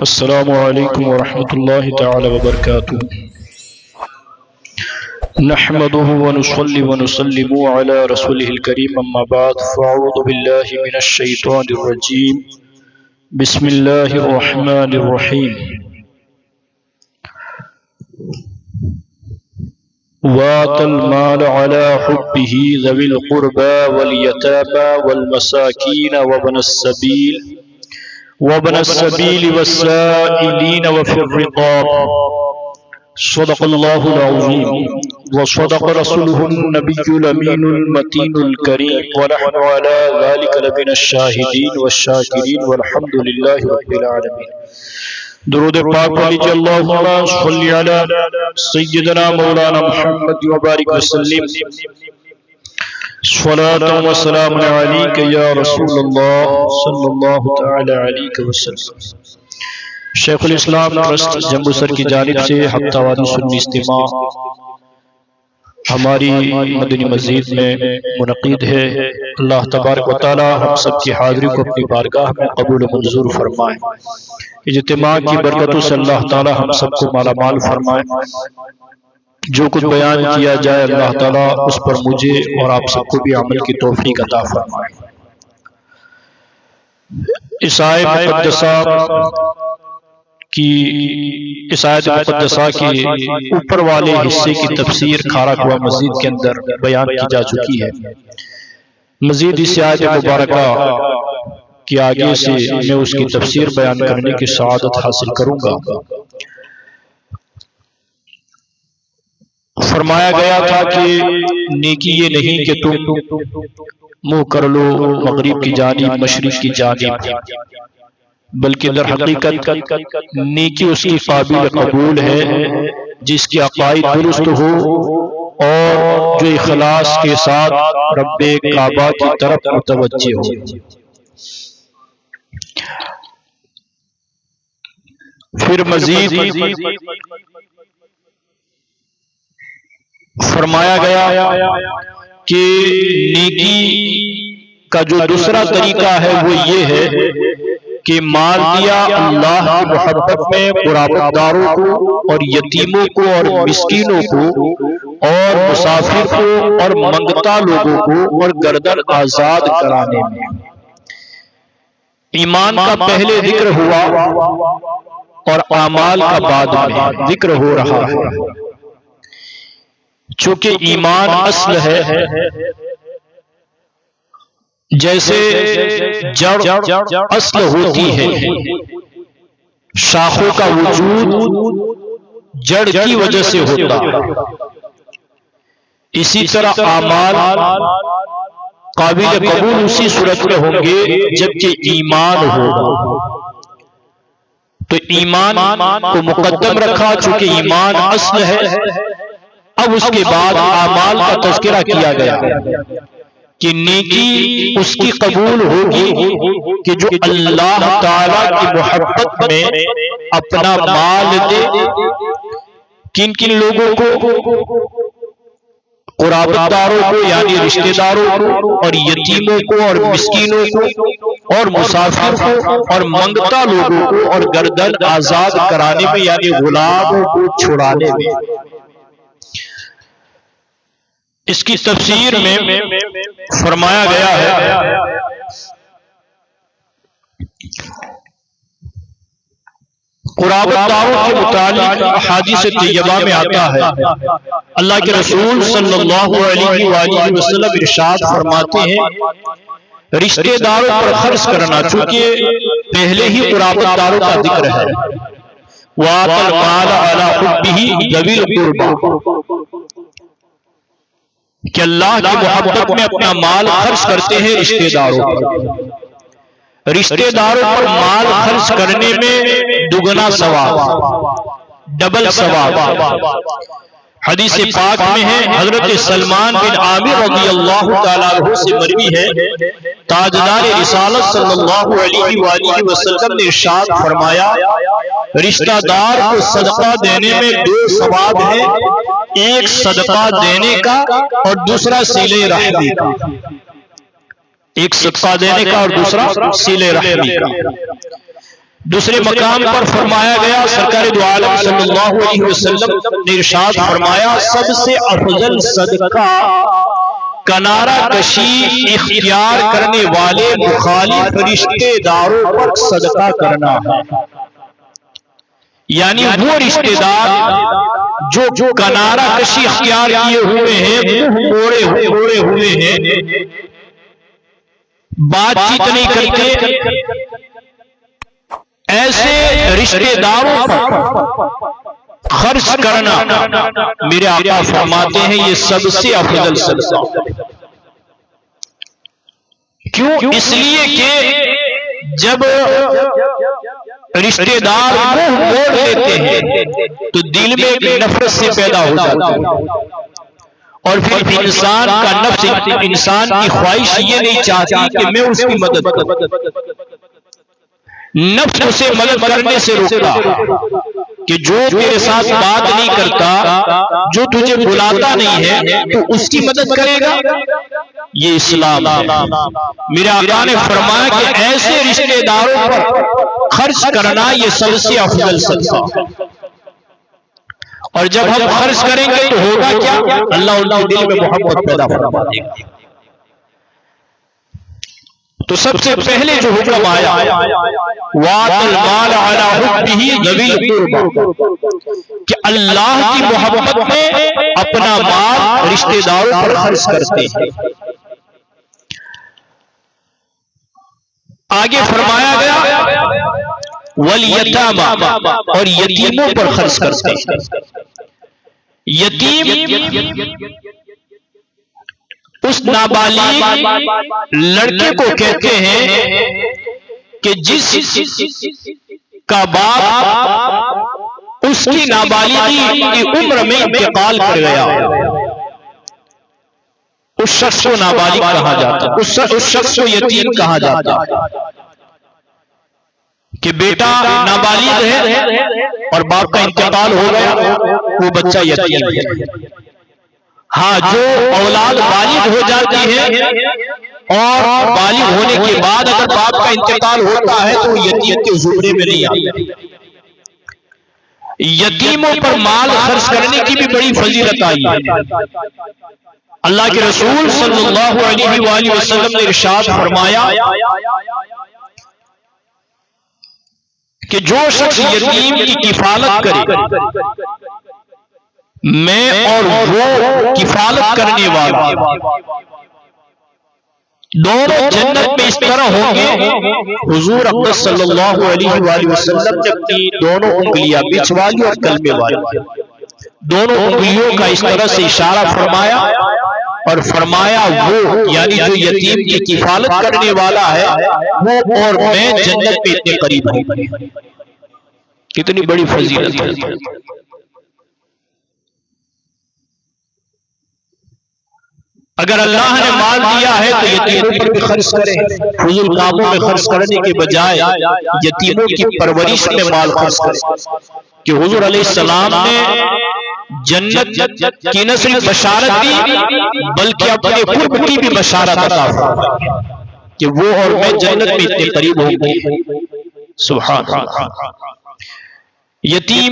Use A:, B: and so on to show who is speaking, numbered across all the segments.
A: السلام علیکم ورحمۃ اللہ تعالی وبرکاتہ۔ نحمده ونصلي ونسلم على رسوله الكريم اما بعد فاعوذ باللہ من الشیطان الرجیم بسم اللہ الرحمن الرحیم۔ وآتى المال على حبه ذوي القربى واليتامى والمساكين وابن السبيل والسائلين وفي الرقاب صدق الله العظيم وصدق رسوله النبي الأمين المتين الكريم ونحن على ذلك لمن الشاهدين والشاكرين والحمد لله رب العالمين۔ درود پاک پڑھیے اللہم صلی علی سیدنا مولانا محمد وبارک وسلم۔ صلاة و سلام علیک یا رسول اللہ صلی اللہ تعالی علیہ وسلم۔ شیخ الاسلام ٹرسٹ جموں سر کی جانب سے ہفتہ واری سنی اجتماع ہماری مدنی مسجد میں منعقد ہے۔ اللہ تبارک و تعالی ہم سب کی حاضری کو اپنی بارگاہ میں قبول و منظور فرمائے۔ اجتماع کی برکتوں سے اللہ تعالی ہم سب کو مالا مال فرمائے۔ جو کچھ بیان کیا جائے اللہ تعالیٰ اس پر مجھے اور آپ سب کو بھی عمل کی توفیق عطا فرمائے۔ اس آیت مقدسہ کی اوپر والے حصے کی تفسیر کھارا کنواں مسجد کے اندر بیان کی جا چکی ہے۔ مزید اس آیت مبارکہ کی آگے سے میں اس کی تفسیر بیان کرنے کی سعادت حاصل کروں گا۔ فرمایا گیا تھا کہ نیکی یہ نہیں کہ تم منہ کر لو مغرب کی جانب مشرق کی جانب، بلکہ در حقیقت نیکی اس کی قابل قبول ہے جس کی عقائد درست ہو اور جو اخلاص کے ساتھ رب کعبہ کی طرف متوجہ ہو۔ پھر مزید فرمایا گیا کہ نیکی کا جو دوسرا طریقہ ہے وہ یہ ہے کہ مال دیا اللہ کی محبت میں قرابت داروں کو اور یتیموں کو اور مسکینوں کو اور مسافر کو اور منگتا لوگوں کو اور گردن آزاد کرانے میں۔ ایمان کا پہلے ذکر ہوا اور اعمال کا بعد میں ذکر ہو رہا ہے۔ چونکہ ایمان اصل ہے، جیسے جڑ اصل ہوتی ہے، شاخوں کا وجود جڑ کی وجہ سے ہوتا، اسی طرح اعمال قابل قبول اسی صورت میں ہوں گے جبکہ ایمان ہوگا۔ تو ایمان کو مقدم رکھا چونکہ ایمان اصل ہے۔ اب اس کے بعد اعمال کا تذکرہ کیا گیا کہ نیکی اس کی قبول ہوگی کہ جو اللہ تعالیٰ کی محبت میں اپنا مال دے۔ کن کن لوگوں کو؟ قرابت داروں کو یعنی رشتہ داروں کو، اور یتیموں کو اور مسکینوں کو اور مسافر کو اور منگتا لوگوں کو اور گردن آزاد کرانے میں یعنی غلاموں کو چھڑانے میں۔ اس کی تفسیر میں فرمایا گیا ہے قرابت داروں کے متعلق احادیث طیبہ میں آتا ہے، اللہ کے رسول صلی اللہ علیہ وآلہ وسلم ارشاد فرماتے ہیں رشتہ داروں پر خرچ کرنا، چونکہ پہلے ہی قرابت داروں کا ذکر ہے۔ وَآتَى الْمَالَ عَلَى حُبِّهِ ذَوِي الْقُرْبَى، کہ اللہ کی محبت میں اپنا مال خرچ کرتے ہیں رشتہ داروں پر۔ رشتہ داروں پر مال خرچ کرنے میں دگنا ثواب، ڈبل ثواب۔ حدیث پاک میں ہے، حضرت سلمان بن عامر رضی اللہ تعالیٰ عنہ سے مروی ہے، تاجدار رسالت صلی اللہ علیہ وآلہ وسلم نے ارشاد فرمایا رشتہ دار کو صدقہ دینے میں دو ثواب ہیں، ایک صدقہ دینے کا اور دوسرا صلہ رحمی کا۔ ایک صدقہ دینے کا اور دوسرا صلہ رحمی کا۔ دوسرے مقام پر فرمایا گیا، سرکار دو عالم صلی اللہ علیہ وسلم نے ارشاد فرمایا، سب سے افضل صدقہ کنارہ کشی اختیار کرنے والے مخالف رشتے داروں پر صدقہ کرنا ہے۔ یعنی وہ رشتے دار جو کنارہ کشی اختیار کیے ہوئے ہیں، منہ موڑے ہوئے ہیں، بات چیت نہیں کرتے، ایسے رشتے داروں پر خرچ کرنا میرے آقا فرماتے ہیں یہ سب سے افضل صدقہ۔ کیوں؟ اس لیے کہ جب رشتے دار منہ موڑ لیتے ہیں تو دل میں ایک نفرت سے پیدا ہو جاتا ہے، اور پھر انسان کا نفس، انسان کی خواہش یہ نہیں چاہتی کہ میں اس کی مدد کروں، نفس اسے مدد کرنے سے روکتا کہ جو تیرے ساتھ بات نہیں کرتا، جو تجھے بلاتا نہیں ہے، تو اس کی مدد کرے گا؟ یہ اسلام ہے۔ میرے آقا نے فرمایا کہ ایسے رشتے داروں پر خرچ کرنا یہ سب سے افضل صدقہ، اور جب ہم خرچ کریں گے تو ہوگا کیا؟ اللہ ان کے دل میں محبت پیدا فرما دے گا۔ تو سب سے پہلے جو حکم آیا، وَآتَ الْمَالَ عَلَى حُبِّهِ ذَوِي الْقُرْبَى، کہ اللہ کی محبت میں اپنا مال رشتے داروں پر خرچ کرتے ہیں۔ آگے فرمایا گیا وَالْيَتَامَى، اور یتیموں پر خرچ کرتے ہیں۔ یتیم اس نابالغ لڑکے کو کہتے ہیں کہ جس کا باپ اس کی نابالغی کی عمر میں انتقال کر گیا، اس شخص کو نابالغ کہا جاتا ہے، اس شخص کو یتیم کہا جاتا ہے، کہ بیٹا نابالغ ہے اور باپ کا انتقال ہو گیا، وہ بچہ یتیم ہے۔ ہاں، جو اولاد بالغ ہو جاتی ہے اور بالغ ہونے کے بعد اگر باپ کا انتقال ہوتا ہے تو یتیم کے زمرے میں نہیں آتا۔ یتیموں پر مال خرچ کرنے کی بھی بڑی فضیلت آئی ہے۔ اللہ کے رسول صلی اللہ علیہ وآلہ وسلم نے ارشاد فرمایا کہ جو شخص یتیم کی کفالت کرے، میں اور وہ کفالت کرنے والا دونوں جنت میں اس طرح ہوں گے۔ حضور اقدس صلی اللہ علیہ وآلہ وسلم نے اپنی دونوں انگلیاں، بیچ والی اور کلمے والی، دونوں انگلیوں کا اس طرح سے اشارہ فرمایا اور فرمایا وہ یعنی جو یتیم کی کفالت کرنے والا ہے وہ اور میں جنت میں اتنے قریب ہوں۔ کتنی بڑی فضیلت ہے۔ اگر اللہ نے مال دیا ہے تو یتیموں پر بھی خرچ کریں، فضول کاموں میں خرچ کرنے کے بجائے یتیموں کی پرورش میں مال خرچ کریں، کہ حضور علیہ السلام نے جنت کی نہ صرف بشارت دی بلکہ اپنے قرب کی بھی بشارت عطا فرمائی کہ وہ اور میں جنت میں اتنے قریب ہوں گے۔ سبحان اللہ۔ یتیم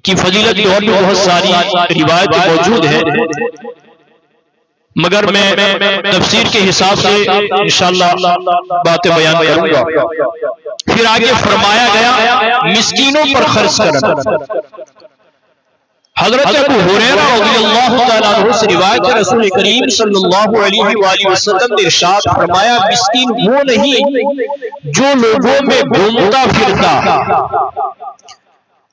A: کی فضیلت اور بھی بہت ساری روایت موجود ہے، مگر میں تفسیر کے حساب سے انشاءاللہ باتیں بیان کروں گا۔ پھر آگے فرمایا گیا مسکینوں پر خرچ کرنا۔ حضرت ابو ہریرہ رضی اللہ تعالیٰ عنہ سے روایت ہے، رسول کریم صلی اللہ علیہ وآلہ وسلم نے ارشاد فرمایا مسکین وہ نہیں جو لوگوں میں گھومتا پھرتا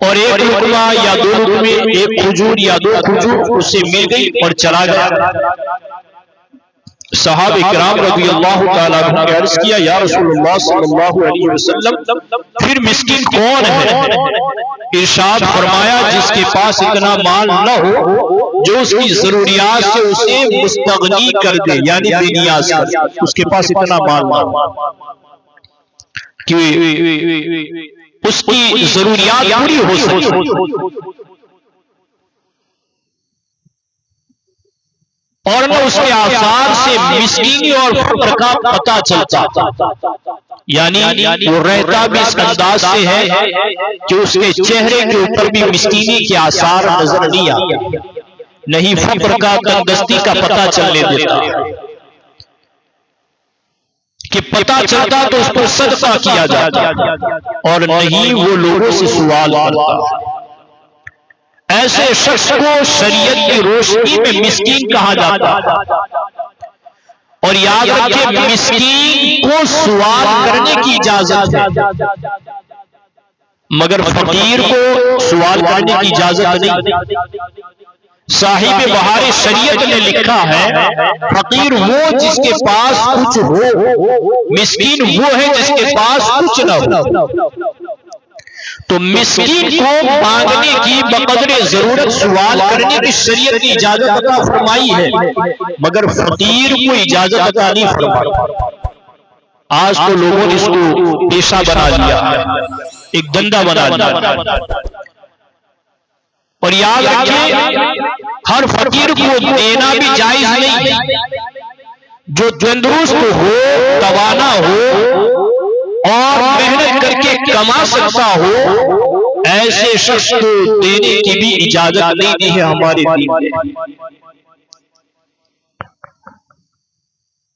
A: اور ایک لقمہ یا دو لقمے، ایک کھجور یا دو کھجور اسے مل گئی اور چلا گیا۔ صحابہ کرام رضی اللہ تعالیٰ عنہ نے عرض کیا یا رسول اللہ صلی اللہ علیہ وسلم پھر مسکین کون ہے؟ ارشاد فرمایا جس کے پاس اتنا مال نہ ہو جو اس کی ضروریات سے اسے مستغنی کر دے، یعنی بے نیاز کر دے، اس کے پاس اتنا مال نہ ہو کہ اس کی ضروریات پوری ہو سکے۔ اور نہ اس کے آثار سے مسکینی اور فقر کا پتہ چلتا، یعنی وہ رہتا بھی اس انداز سے ہے کہ اس کے چہرے کے اوپر بھی مسکینی کے آثار نظر نہیں آتے، نہیں فقر کا تنگستی کا پتہ چلنے دیتا، کہ پتہ چلتا تو اس پر صدقہ کیا جاتا، اور نہیں وہ لوگوں سے سوال کرتا۔ ایسے شخص کو شریعت کی روشنی میں مسکین کہا جاتا، اور یاد رکھیں مسکین کو سوال کرنے کی اجازت ہے، مگر فقیر کو سوال کرنے کی اجازت نہیں۔ صاحب بہار شریعت نے لکھا ہے فقیر وہ جس کے پاس کچھ ہو، مسکین وہ ہے جس کے پاس کچھ نہ ہو۔ تو مسکین کو مانگنے کی بقدر ضرورت سوال کرنے کی شریعت کی اجازت عطا فرمائی ہے، مگر فقیر کو اجازت عطا نہیں فرمائی۔ آج تو لوگوں نے اس کو پیشہ بنا لیا، ایک دندہ بنا لیا، اور یاد رکھیں ہر فقیر کو دینا بھی جائز نہیں۔ جو تندرست ہو، توانا ہو اور محنت کر کے کما سکتا ہو، ایسے شخص کو دینے کی بھی اجازت نہیں دی ہے ہمارے دین میں،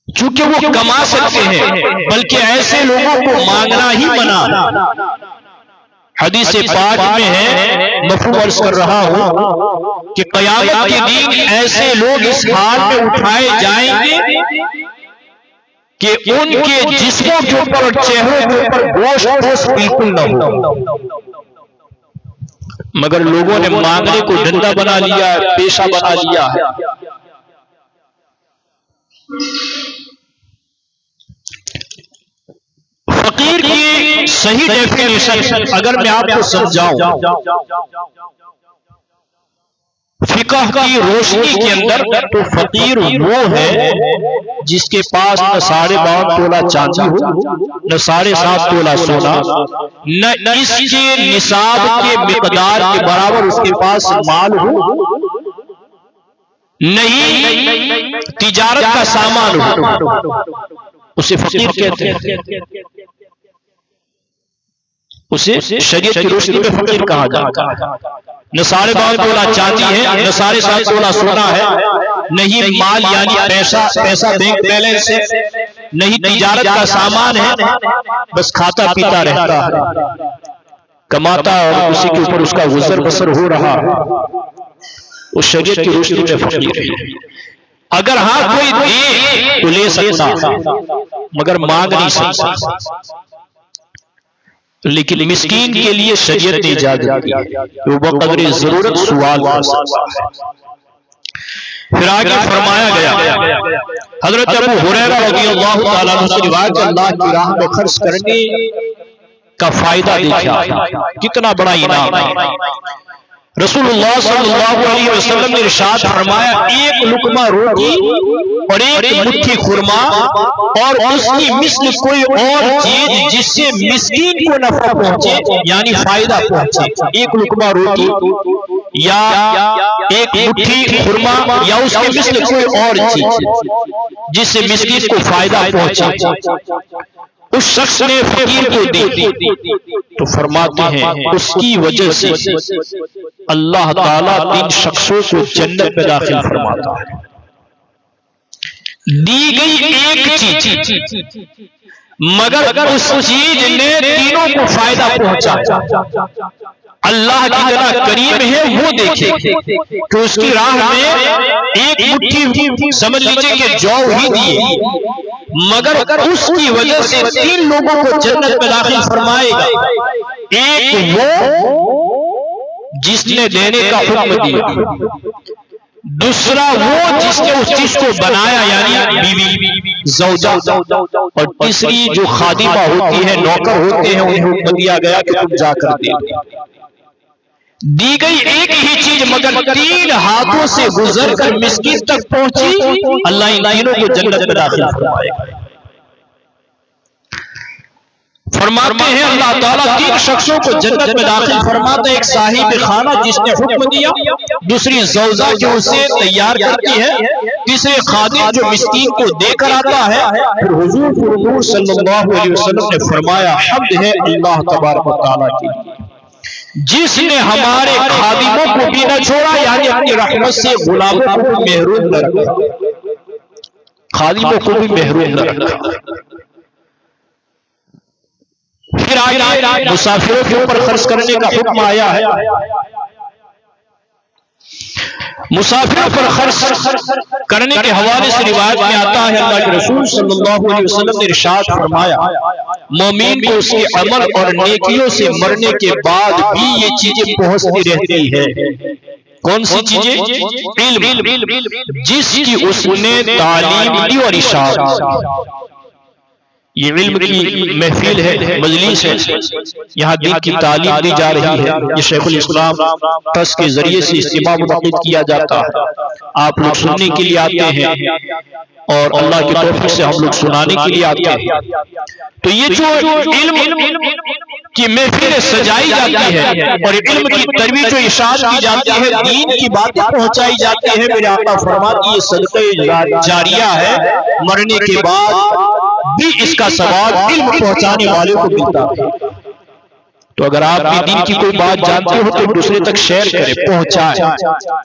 A: چونکہ وہ کما سکتے ہیں، بلکہ ایسے لوگوں کو مانگنا ہی منع۔ حدیث پاک میں ہے، مفہوم عرض کر رہا ہوں کہ قیامت کے دن ایسے لوگ اس حال میں اٹھائے جائیں گے کہ ان کے جسموں کے اوپر اور چہروں کے اوپر گوشت بالکل نہ ہو، مگر لوگوں نے مانگنے کو دھندا بنا لیا، پیشہ بنا لیا ہے۔ فقیر کی صحیح ڈیفینیشن اگر میں آپ کو سمجھاؤں فقہ کی روشنی کے اندر، تو فقیر وہ ہے جس کے پاس نہ 52.5 تولہ چاندی ہو، نہ 7.5 تولہ سونا، نہ اس کے نصاب کے مقدار کے برابر اس کے پاس مال ہو، نہیں تجارت کا سامان ہو، اسے فقیر کہتے ہیں۔ اسے شریعت کی روشنی میں فقیر کہا جاتا ہے۔ نہ 52.5 تولہ چاندی ہے، نہ 7.5 تولہ سونا ہے، نہیں مال یعنی پیسہ بینک بیلنس ہے، نہیں تجارت کا سامان ہے، بس کھاتا پیتا رہتا ہے، کماتا اور اسی کے اوپر اس کا گزر بسر ہو رہا، اس شریعت کی روشنی میں فقیر ہے۔ اگر ہاں کوئی دے تو لے سکتا، مگر مانگ نہیں سکتا، لیکن مسکین کے لیے شریعت نے اجازت دی کہ وہ بقدر ضرورت سوال کر سکتا ہے۔ پھر آگے فرمایا گیا، حضرت ابو ہریرہ رضی اللہ تعالیٰ عنہ سے روایت ہے، اللہ کی راہ میں خرچ کرنے کا فائدہ دیکھا، کتنا بڑا انعام ہے۔ رسول اللہ صلی اللہ علیہ وسلم نے ارشاد فرمایا، ایک لقمہ روٹی اور ایک مٹھی خرما اور اس کی مثل کوئی اور چیز جس سے مسکین کو نفع پہنچے یعنی فائدہ پہنچے، ایک لقمہ روٹی یا ایک مٹھی خرما یا اس کے مثل کوئی اور چیز جس سے مسکین کو فائدہ پہنچے، اس شخص نے فقیر کو دی، تو فرماتے ہیں اس کی وجہ سے اللہ تعالیٰ 3 شخصوں کو جنت میں داخل فرماتا ہے۔ دی گئی ایک چیز، مگر اس چیز نے تینوں کو فائدہ پہنچا۔ اللہ جتنا کریم ہے وہ دیکھے کہ اس کی راہ میں ایک مٹھی سمجھ لیجئے کہ جو ہی دیے، مگر اس کی وجہ سے 3 لوگوں کو جنت میں داخل فرمائے گا۔ ایک وہ جس نے دینے کا حکم دیا، دوسرا وہ جس نے اس چیز کو بنایا یعنی بیوی زوجہ، اور تیسری جو خادمہ ہوتی ہے، نوکر ہوتے ہیں، انہیں حکم دیا گیا کہ تم جا کر دے۔ دی گئی ایک ہی چیز مگر 3 ہاتھوں سے گزر کر مسکین تک پہنچی، اللہ ان تینوں کو جنت میں داخل فرمائے گا۔ فرماتے ہیں اللہ تعالیٰ 3 شخصوں کو جنت میں داخل فرماتا ہے، ایک صاحب خانہ جس نے حکم دیا، دوسری زوجہ جو اسے تیار کرتی ہے، تیسرے خادم جو مسکین کو دے کر آتا ہے۔ پھر حضور صلی اللہ علیہ وسلم نے فرمایا حمد ہے اللہ تبارک و تعالیٰ کی، جس نے ہمارے خادموں کو بھی نہ چھوڑا، یعنی اپنی رحمت سے غلاموں کو بھی محروم نہ رکھا، خادموں کو بھی محروم نہ رکھا۔ پھر آگے مسافروں کے اوپر خرچ کرنے کا حکم آیا ہے۔ مسافروں پر خرچ کرنے کے حوالے سے روایت میں آتا ہے اللہ کے رسول صلی اللہ علیہ وسلم نے ارشاد فرمایا مومن کو اس کے عمل اور نیکیوں سے مرنے کے بعد بھی یہ چیزیں پہنچتی رہتی ہے۔ کون سی چیزیں؟ علم، جس کی اس نے تعلیم دی اور ارشاد۔ یہ علم کی محفل ہے، مجلس ہے، یہاں دین کی تعلیم دی جا رہی ہے۔ یہ شیخ الاسلام ٹرسٹ کے ذریعے سے اجتماع منعقد کیا جاتا ہے، آپ لوگ سننے کے لیے آتے ہیں اور اللہ کی توفیق سے ہم لوگ سنانے کے لیے آتے ہیں۔ تو یہ جو علم کی محفل سجائی جاتی ہے اور علم کی ترویج و ارشاد کی جاتی ہے، دین کی باتیں پہنچائی جاتی ہے، میرے آقا فرماتے ہیں یہ صدقہ جاریہ ہے، مرنے کے بعد بھی اس کا ثواب علم پہنچانے والے کو ملتا ہے۔ تو اگر آپ بھی دین کی کوئی بات جانتے ہو تو دوسرے تک شیئر کریں، پہنچائیں۔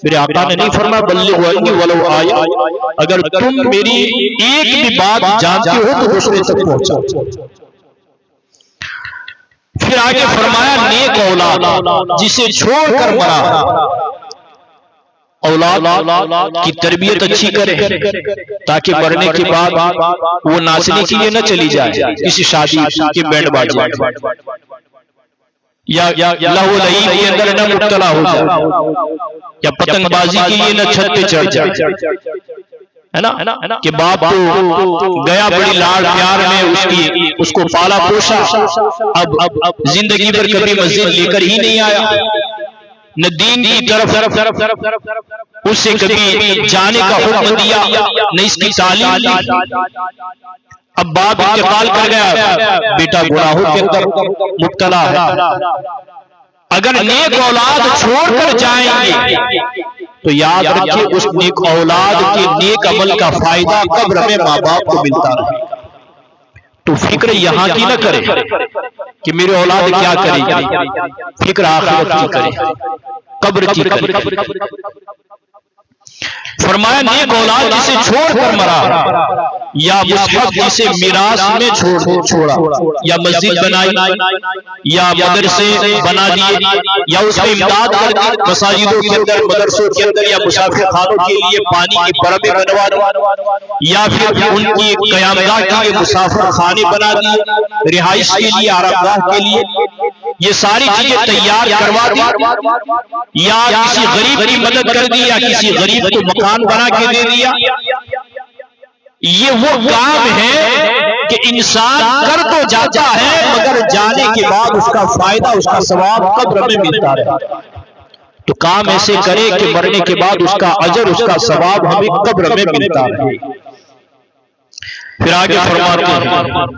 A: میرے آقا نے نہیں فرمایا بلغوا عنی ولو آیہ، اگر تم میری ایک بھی بات جانتے ہو تو دوسرے تک پہنچاؤ۔ پھر آگے فرمایا نیک اولاد جسے چھوڑ کر مرا، اولاد کی تربیت اچھی کرے تاکہ مرنے کے بعد وہ ناچنے کے لیے نہ چلی جائے کسی شادی کے بینڈ باجے یا لہو لعیب کے اندر نہ مبتلا ہو جائے یا پتنگ بازی کے لیے نہ چھت پہ چڑھ جائے، ہے نا کہ باپ کو گیا بڑی لاڑ پیار میں اس کو پالا پوشا، اب زندگی پر کبھی مسجد لے کر ہی نہیں آیا، نہ دین کی طرف اسے کبھی جانے کا حکم دیا، نہ اس کی تعلیم دی۔ اب باپ انتقال کر گیا، بیٹا گناہوں کے اندر مبتلا ہے۔ اگر نیک اولاد چھوڑ کر جائیں گے تو یاد رکھیے اس نیک اولاد کے نیک عمل کا فائدہ قبر میں ماں باپ کو ملتا رہے گا۔ تو فکر یہاں کی نہ کرے کہ میری اولاد کیا کرے گی، فکر آخرت کی کرے، قبر کی کرے۔ فرمایا نیک اولاد جسے چھوڑ کر مرا، یا مصحف جسے میراث میں چھوڑا، یا مسجد بنائی یا مدرسے بنا دیے یا اس میں امداد کر دی، مساجدوں کے اندر، مدرسوں کے اندر یا مسافر خانوں کے لیے پانی کی پربیں بنوا دی، یا پھر ان کی قیامگاہ کے لیے مسافر خانے بنا دی، رہائش کے لیے، آرامگاہ کے لیے، یہ ساری چیزیں تیار کروا دی، یا کسی غریب کی مدد کر دی، یا کسی غریب کو مکان بنا کے دے دیا۔ یہ وہ کام ہے کہ انسان کر تو جاتا ہے مگر جانے کے بعد اس کا فائدہ، اس کا ثواب قبر میں ملتا رہتا ہے۔ تو کام ایسے کرے کہ مرنے کے بعد اس کا اجر، اس کا ثواب ہمیں قبر میں ملتا رہے۔ پھر آگے فرماتے ہیں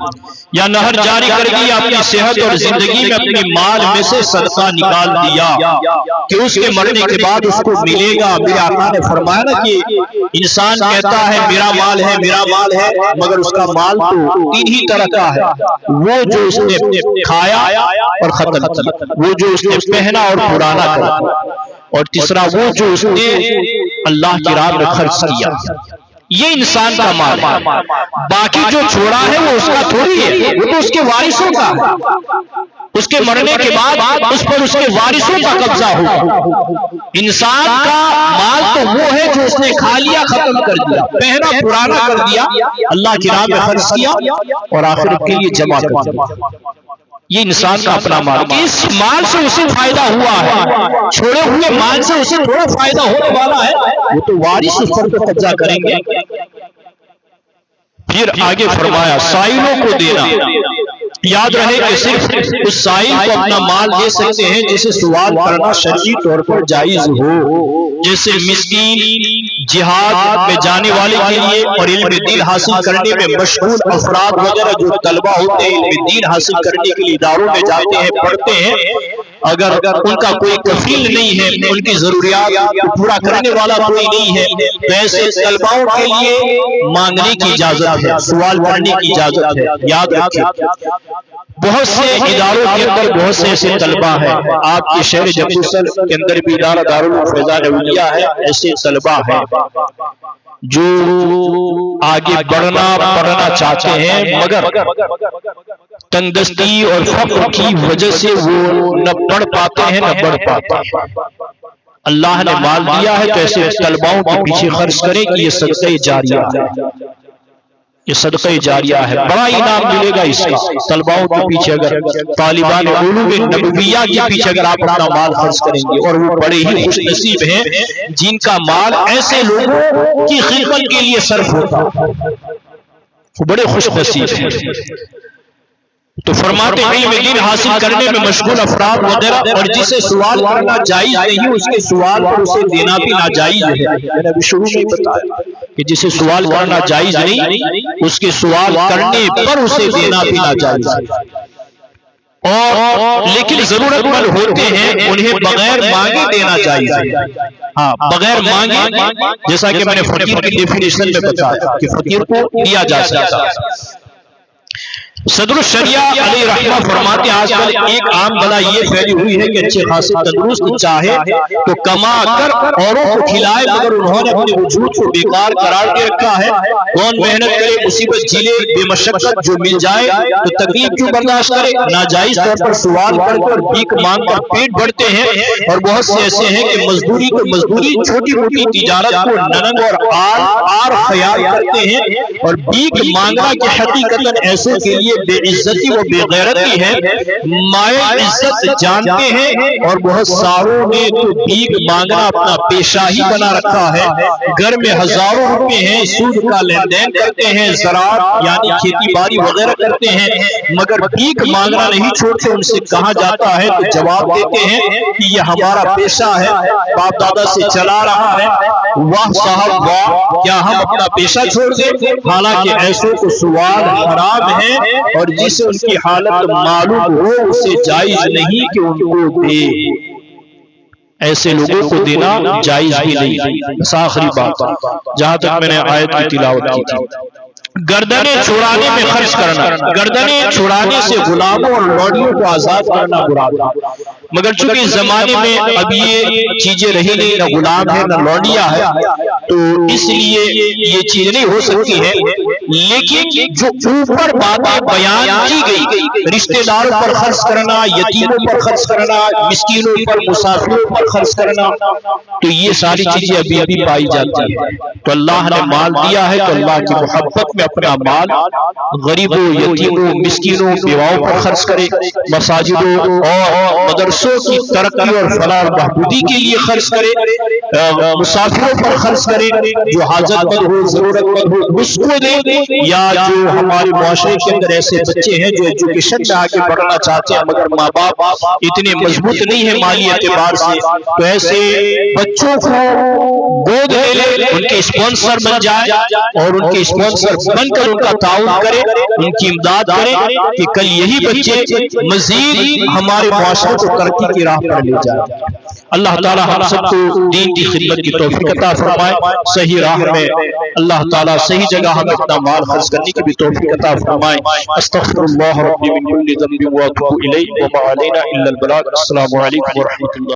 A: یا نہر جاری کر دیا، اپنی صحت اور زندگی میں اپنی مال میں سے صدقہ نکال دیا کہ اس کے مرنے کے بعد اس کو ملے گا۔ میرے آقا نے فرمایا نا کہ انسان کہتا ہے میرا مال ہے، میرا مال ہے، مگر اس کا مال تو 3 ہی طرح کا ہے، وہ جو اس نے کھایا اور ختم کیا، وہ جو اس نے پہنا اور پرانا کیا، اور تیسرا وہ جو اس نے اللہ کی راہ میں خرچ کیا۔ یہ انسان کا مال ہے، باقی جو چھوڑا ہے وہ اس کا تھوڑی ہے، وہ تو اس کے وارثوں کا ہے۔ اس کے مرنے کے بعد اس پر اس کے وارثوں کا قبضہ ہوگا۔ انسان کا مال تو وہ ہے جو اس نے کھا لیا، ختم کر دیا، پہنا پرانا کر دیا، اللہ کی راہ میں خرچ کیا اور آخرت کے لیے جمع کر دیا۔ یہ انسان کا اپنا مال، اس مال سے اسے فائدہ ہوا ہے، چھوڑے ہوئے مال سے اسے تھوڑا فائدہ ہونے والا ہے، وہ تو وارث اس پر قبضہ کریں گے۔ پھر آگے فرمایا سائلوں کو دینا، یاد رہے کہ صرف اس سائل کو اپنا مال دے سکتے ہیں جسے سوال کرنا شرعی طور پر جائز ہو، جیسے مسکین، جہاد میں جانے والے کے لیے اور علم دین حاصل کرنے میں مشغول افراد وغیرہ جو طلبہ ہوتے ہیں، علم دین حاصل کرنے کے لیے اداروں میں جاتے ہیں، پڑھتے ہیں، اگر ان کا کوئی کفیل نہیں ہے، ان کی ضروریات کو پورا کرنے والا کوئی نہیں ہے، تو ایسے طلباؤں کے لیے مانگنے کی اجازت ہے، سوال کرنے کی اجازت ہے۔ یاد رکھیں، بہت سے اداروں کے اندر بہت سے ایسے طلبہ ہیں، آپ کے شہر جفوسر کے اندر بھی ادارہ دارالفیضان اولیاء ہے، ایسے طلبہ ہیں جو آگے پڑھنا چاہتے ہیں، مگر تنگدستی اور فقر کی وجہ سے وہ نہ پڑھ پاتے ہیں نہ بڑھ پاتے ہیں۔ اللہ نے مال دیا ہے تو ایسے طلباؤں کے پیچھے خرچ کریں کہ یہ صدقہ جاریہ ہے، یہ صدقہ جاریہ ہے، بڑا انعام ملے گا اس کا۔ طلباؤں کے پیچھے اگر طالبان علوم نبویہ کے پیچھے اگر آپ اپنا مال خرچ کریں گے، اور وہ بڑے ہی خوش نصیب ہیں جن کا مال ایسے لوگوں کی خدمت کے لیے صرف ہوتا ہے، وہ بڑے خوش نصیب ہیں۔ تو فرماتے ہیں علم دین حاصل کرنے میں مشغول افراد وغیرہ، اور جسے سوال کرنا جائز نہیں اس کے سوال پر اسے دینا بھی ناجائز ہے۔ میں نے ابھی شروع میں بتایا کہ جسے سوال کرنا جائز نہیں اس کے سوال کرنے پر اسے دینا بھی ناجائز ہے۔ اور لیکن ضرورت مند ہوتے ہیں انہیں بغیر مانگے دینا جائز ہے۔ ہاں، بغیر مانگے، جیسا کہ میں نے فقیر کی ڈیفینیشن میں بتایا کہ فقیر کو دیا جا سکتا ہے۔ صدر الشریعہ علیہ رحمہ فرماتے ہیں آج کل ایک عام بلا یہ پھیلی ہوئی ہے کہ اچھے خاصے تندرست چاہے تو کما کر اوروں کو کھلائے، مگر انہوں نے اپنے وجود کو بیکار قرار دے رکھا ہے۔ کون محنت کرے، مصیبت جھیلے، بے مشقت جو مل جائے تو تکلیف کیوں برداشت کرے؟ ناجائز طور پر سوال کر کر بھیک مانگ کر پیٹ بھرتے ہیں، اور بہت سے ایسے ہیں کہ مزدوری کو مزدوری، چھوٹی موٹی تجارت کو ننگ اور آر خیال کرتے ہیں، اور بھیک مانگنا کی حقیقت ایسے کے لیے بے عزتی و بے غیرتی ہے، مائے عزت جانتے ہیں، اور بہت ساروں نے تو بھیک مانگنا اپنا پیشہ ہی بنا رکھا ہے۔ گھر میں ہزاروں روپے ہیں، سود کا لین دین کرتے ہیں، زراعت یعنی کھیتی باڑی وغیرہ کرتے ہیں، مگر بھیک مانگنا نہیں چھوڑتے۔ ان سے کہا جاتا ہے تو جواب دیتے ہیں کہ یہ ہمارا پیشہ ہے، باپ دادا سے چلا رہا ہے۔ واہ صاحب واہ، کیا ہم اپنا پیشہ چھوڑ دیں؟ حالانکہ ایسوں کو سوال حرام ہے، اور جسے ان کی حالت معلوم ہو اسے جائز نہیں کہ ان کو دے، ایسے لوگوں کو دینا جائز بھی نہیں۔ بس آخری بات جہاں تک میں نے آیت کی تلاوت کی تھی، گردنیں چھڑانے میں خرچ کرنا، گردنیں چھڑانے سے غلاموں اور لوڈیوں کو آزاد کرنا مراد ہے، مگر چونکہ اس زمانے میں اب یہ چیزیں رہی نہیں، نہ غلام ہے نہ لوڈیا ہے، تو اس لیے یہ چیز نہیں ہو سکتی ہے۔ لیکن جو اوپر باتیں بیان کی گئی، رشتہ داروں پر خرچ کرنا، یتیموں پر خرچ کرنا، مسکینوں پر، مسافروں پر خرچ کرنا، تو یہ ساری چیزیں ابھی ابھی پائی جاتی ہیں۔ تو اللہ نے مال دیا ہے تو اللہ کی محبت میں اپنا مال غریبوں، یتیموں، مسکینوں، بیواؤں پر خرچ کرے، مساجدوں اور مدرسوں کی ترقی اور فلاح و بہبودی کے لیے خرچ کرے، مسافروں پر خرچ کرے، جو حاجت مند ہو، ضرورت مند ہو اس کو دے، یا جو ہمارے معاشرے کے اندر ایسے بچے ہیں جو ایجوکیشن میں آگے بڑھنا چاہتے ہیں مگر ماں باپ اتنے مضبوط نہیں ہے مالی اعتبار سے، تو ایسے بچوں کو گود لے لے، ان کے اسپانسر بن جائے، اور ان کے اسپانسر بن کر ان کا تعاون کرے، ان کی امداد کرے کہ کل یہی بچے مزید ہمارے معاشرے کو ترقی کی راہ پر لے جائے۔ اللہ تعالی ہم سب کو دین کی خدمت کی توفیق عطا فرمائے، صحیح راہ میں اللہ تعالی صحیح جگہ ہمیں اپنا مال خرچ کرنے کی بھی توفیق عطا فرمائے۔ استغفر اللہ ربی من کل ذنب واتوب الیہ وما علینا الا البلاغ۔ السلام علیکم ورحمۃ اللہ۔